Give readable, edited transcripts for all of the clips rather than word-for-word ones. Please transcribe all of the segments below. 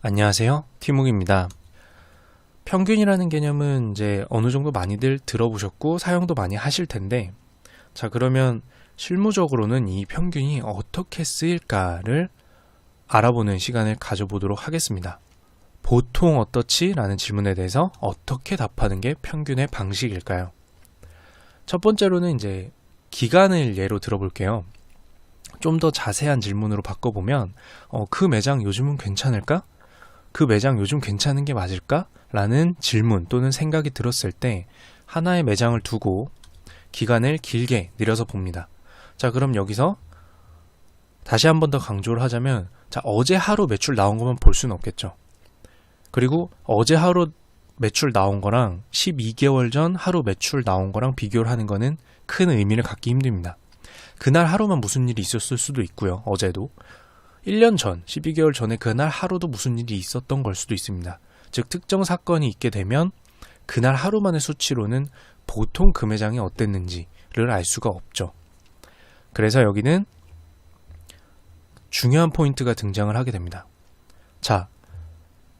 안녕하세요. 티묵입니다. 평균이라는 개념은 이제 어느 정도 많이들 들어보셨고 사용도 많이 하실 텐데, 자, 그러면 실무적으로는 이 평균이 어떻게 쓰일까를 알아보는 시간을 가져보도록 하겠습니다. 보통 어떻지? 라는 질문에 대해서 어떻게 답하는 게 평균의 방식일까요? 첫 번째로는 이제 기간을 예로 들어볼게요. 좀 더 자세한 질문으로 바꿔보면 그 매장 요즘은 괜찮을까? 그 매장 요즘 괜찮은 게 맞을까? 라는 질문 또는 생각이 들었을 때 하나의 매장을 두고 기간을 길게 늘려서 봅니다. 자, 그럼 여기서 다시 한 번 더 강조를 하자면, 자, 어제 하루 매출 나온 것만 볼 수는 없겠죠. 그리고 어제 하루 매출 나온 거랑 12개월 전 하루 매출 나온 거랑 비교를 하는 거는 큰 의미를 갖기 힘듭니다. 그날 하루만 무슨 일이 있었을 수도 있고요. 어제도 1년 전, 12개월 전에 그날 하루도 무슨 일이 있었던 걸 수도 있습니다. 즉, 특정 사건이 있게 되면 그날 하루만의 수치로는 보통 그 매장이 어땠는지를 알 수가 없죠. 그래서 여기는 중요한 포인트가 등장을 하게 됩니다. 자,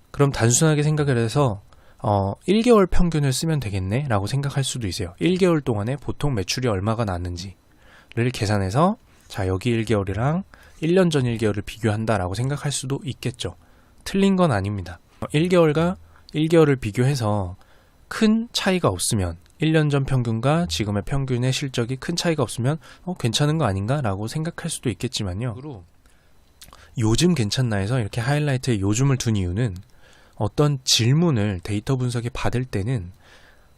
그럼 단순하게 생각을 해서 1개월 평균을 쓰면 되겠네 라고 생각할 수도 있어요. 1개월 동안에 보통 매출이 얼마가 났는지를 계산해서, 자, 여기 1개월이랑 1년 전 1개월을 비교한다라고 생각할 수도 있겠죠. 틀린 건 아닙니다. 1개월과 1개월을 비교해서 큰 차이가 없으면, 1년 전 평균과 지금의 평균의 실적이 큰 차이가 없으면 괜찮은 거 아닌가? 라고 생각할 수도 있겠지만요. 요즘 괜찮나 해서 이렇게 하이라이트에 요즘을 둔 이유는, 어떤 질문을 데이터 분석에 받을 때는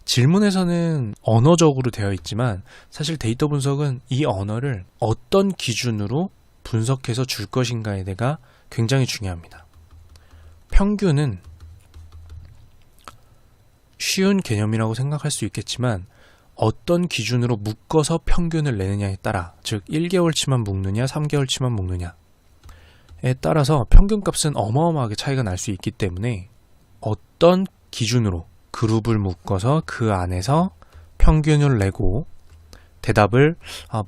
질문에서는 언어적으로 되어 있지만 사실 데이터 분석은 이 언어를 어떤 기준으로 분석해서 줄 것인가에 대해서 굉장히 중요합니다. 평균은 쉬운 개념이라고 생각할 수 있겠지만 어떤 기준으로 묶어서 평균을 내느냐에 따라, 즉 1개월치만 묶느냐 3개월치만 묶느냐에 따라서 평균값은 어마어마하게 차이가 날 수 있기 때문에 어떤 기준으로 그룹을 묶어서 그 안에서 평균을 내고 대답을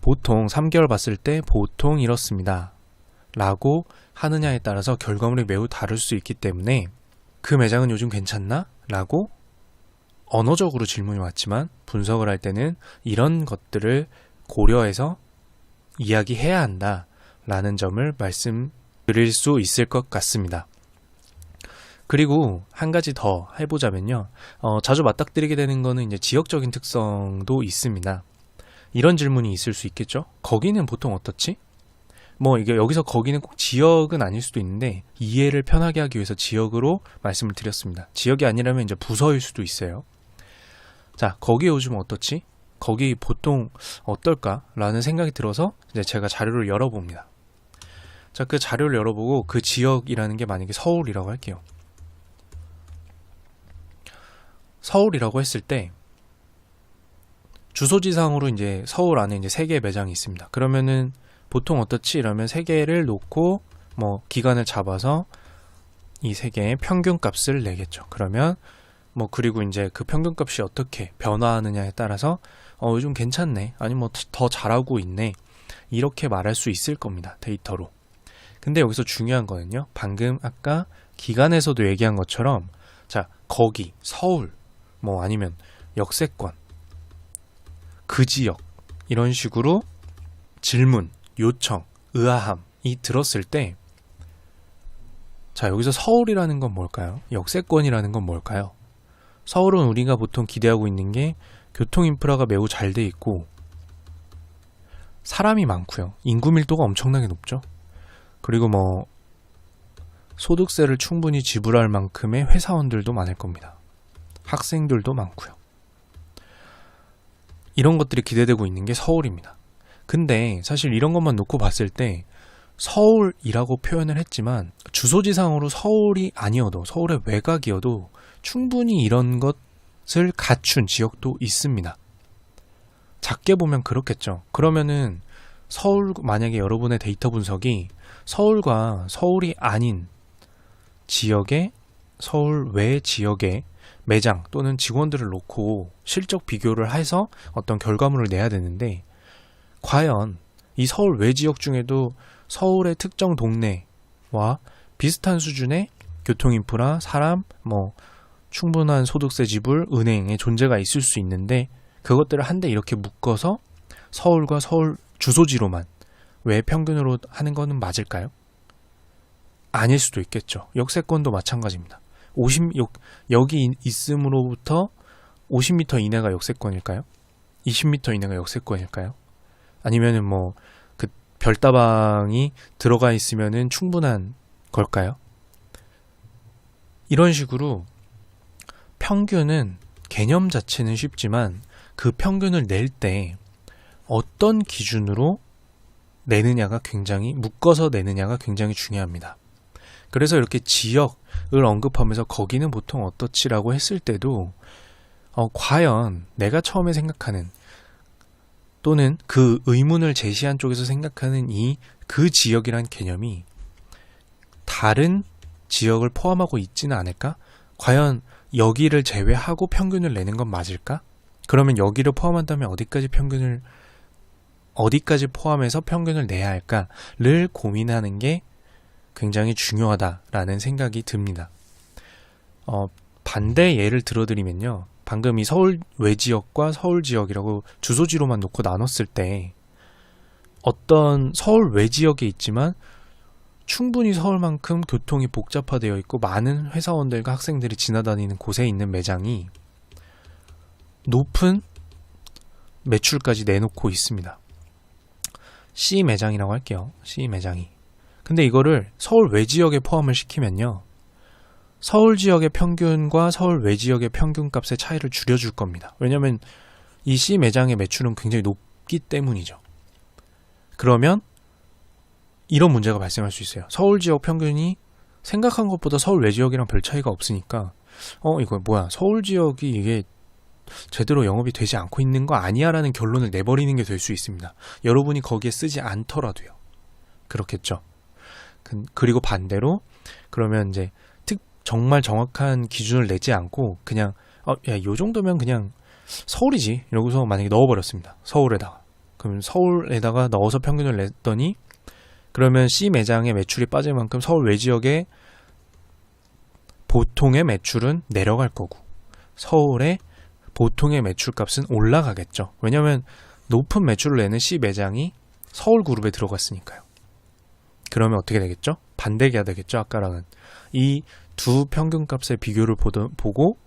보통 3개월 봤을 때 보통 이렇습니다 라고 하느냐에 따라서 결과물이 매우 다를 수 있기 때문에, 그 매장은 요즘 괜찮나? 라고 언어적으로 질문이 왔지만 분석을 할 때는 이런 것들을 고려해서 이야기해야 한다 라는 점을 말씀드릴 수 있을 것 같습니다. 그리고 한 가지 더 해보자면요, 자주 맞닥뜨리게 되는 거는 이제 지역적인 특성도 있습니다. 이런 질문이 있을 수 있겠죠. 거기는 보통 어떻지? 이게 여기서 거기는 꼭 지역은 아닐 수도 있는데 이해를 편하게 하기 위해서 지역으로 말씀을 드렸습니다. 지역이 아니라면 이제 부서일 수도 있어요. 자, 거기 요즘 어떻지? 거기 보통 어떨까? 라는 생각이 들어서 이제 제가 자료를 열어봅니다. 자, 그 자료를 열어보고 그 지역이라는 게 만약에 서울이라고 할게요. 서울이라고 했을 때 주소지상으로 이제 서울 안에 이제 3개의 매장이 있습니다. 그러면은 보통 어떻지? 이러면 3개를 놓고 기간을 잡아서 이 3개의 평균값을 내겠죠. 그러면 그리고 이제 그 평균값이 어떻게 변화하느냐에 따라서 요즘 괜찮네, 아니면 더 잘하고 있네, 이렇게 말할 수 있을 겁니다. 데이터로. 근데 여기서 중요한 거는요, 방금 아까 기간에서도 얘기한 것처럼, 자, 거기 서울 아니면 역세권, 그 지역, 이런 식으로 질문, 요청, 의아함이 들었을 때, 자, 여기서 서울이라는 건 뭘까요? 역세권이라는 건 뭘까요? 서울은 우리가 보통 기대하고 있는 게 교통 인프라가 매우 잘 돼 있고 사람이 많고요. 인구 밀도가 엄청나게 높죠. 그리고 소득세를 충분히 지불할 만큼의 회사원들도 많을 겁니다. 학생들도 많고요. 이런 것들이 기대되고 있는 게 서울입니다. 근데 사실 이런 것만 놓고 봤을 때 서울이라고 표현을 했지만 주소지상으로 서울이 아니어도, 서울의 외곽이어도 충분히 이런 것을 갖춘 지역도 있습니다. 작게 보면 그렇겠죠. 그러면은 만약에 여러분의 데이터 분석이 서울과 서울이 아닌 지역의, 서울 외 지역의 매장 또는 직원들을 놓고 실적 비교를 해서 어떤 결과물을 내야 되는데, 과연 이 서울 외 지역 중에도 서울의 특정 동네와 비슷한 수준의 교통 인프라, 사람, 충분한 소득세 지불, 은행의 존재가 있을 수 있는데 그것들을 한데 이렇게 묶어서 서울과 서울 주소지로만 왜 평균으로 하는 거는 맞을까요? 아닐 수도 있겠죠. 역세권도 마찬가지입니다. 여기 있음으로부터 50m 이내가 역세권일까요? 20m 이내가 역세권일까요? 아니면은 그 별다방이 들어가 있으면은 충분한 걸까요? 이런 식으로 평균은 개념 자체는 쉽지만 그 평균을 낼 때 어떤 기준으로 내느냐가 묶어서 내느냐가 굉장히 중요합니다. 그래서 이렇게 지역을 언급하면서 거기는 보통 어떻지라고 했을 때도 과연 내가 처음에 생각하는 또는 그 의문을 제시한 쪽에서 생각하는 그 지역이란 개념이 다른 지역을 포함하고 있지는 않을까? 과연 여기를 제외하고 평균을 내는 건 맞을까? 그러면 여기를 포함한다면 어디까지 포함해서 평균을 내야 할까를 고민하는 게 굉장히 중요하다라는 생각이 듭니다. 반대 예를 들어드리면요. 방금 이 서울 외지역과 서울 지역이라고 주소지로만 놓고 나눴을 때 어떤 서울 외지역에 있지만 충분히 서울만큼 교통이 복잡화되어 있고 많은 회사원들과 학생들이 지나다니는 곳에 있는 매장이 높은 매출까지 내놓고 있습니다. C 매장이라고 할게요. C 매장이. 근데 이거를 서울 외지역에 포함을 시키면요. 서울 지역의 평균과 서울 외지역의 평균값의 차이를 줄여줄 겁니다. 왜냐하면 이 C 매장의 매출은 굉장히 높기 때문이죠. 그러면 이런 문제가 발생할 수 있어요. 서울 지역 평균이 생각한 것보다 서울 외지역이랑 별 차이가 없으니까 이거 뭐야, 서울 지역이 이게 제대로 영업이 되지 않고 있는 거 아니야 라는 결론을 내버리는 게 될 수 있습니다. 여러분이 거기에 쓰지 않더라도요. 그렇겠죠. 그리고 반대로 그러면 이제 정말 정확한 기준을 내지 않고 그냥 요 정도면 그냥 서울이지 이러고서 만약에 넣어버렸습니다. 서울에다가. 그럼 서울에다가 넣어서 평균을 냈더니 그러면 C 매장의 매출이 빠질 만큼 서울 외지역의 보통의 매출은 내려갈 거고 서울의 보통의 매출값은 올라가겠죠. 왜냐하면 높은 매출을 내는 C 매장이 서울 그룹에 들어갔으니까요. 그러면 어떻게 되겠죠? 반대가 되겠죠. 아까랑은. 이 두 평균값의 비교를 보고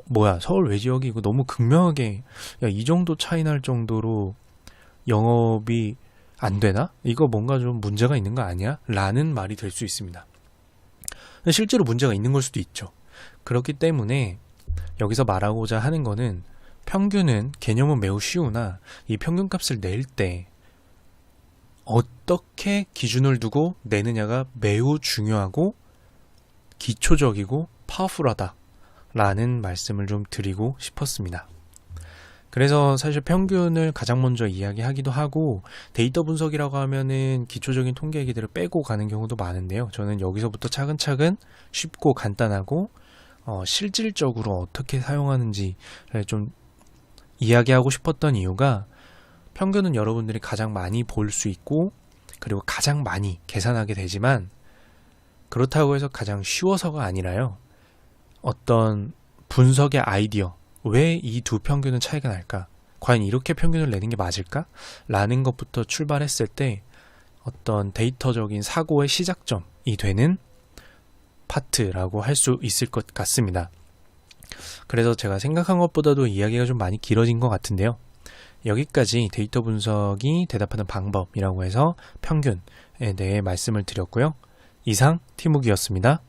뭐야, 서울 외지역이 이거 너무 극명하게 이 정도 차이 날 정도로 영업이 안 되나? 이거 뭔가 좀 문제가 있는 거 아니야? 라는 말이 될 수 있습니다. 실제로 문제가 있는 걸 수도 있죠. 그렇기 때문에 여기서 말하고자 하는 거는 평균은 개념은 매우 쉬우나 이 평균값을 낼 때 어떻게 기준을 두고 내느냐가 매우 중요하고 기초적이고 파워풀하다 라는 말씀을 좀 드리고 싶었습니다. 그래서 사실 평균을 가장 먼저 이야기하기도 하고 데이터 분석이라고 하면은 기초적인 통계 얘기들을 빼고 가는 경우도 많은데요. 저는 여기서부터 차근차근 쉽고 간단하고 실질적으로 어떻게 사용하는지를 좀 이야기하고 싶었던 이유가 평균은 여러분들이 가장 많이 볼 수 있고 그리고 가장 많이 계산하게 되지만 그렇다고 해서 가장 쉬워서가 아니라요. 어떤 분석의 아이디어, 왜 이 두 평균은 차이가 날까? 과연 이렇게 평균을 내는 게 맞을까? 라는 것부터 출발했을 때 어떤 데이터적인 사고의 시작점이 되는 파트라고 할 수 있을 것 같습니다. 그래서 제가 생각한 것보다도 이야기가 좀 많이 길어진 것 같은데요. 여기까지 데이터 분석이 대답하는 방법이라고 해서 평균에 대해 말씀을 드렸고요. 이상 티묵이었습니다.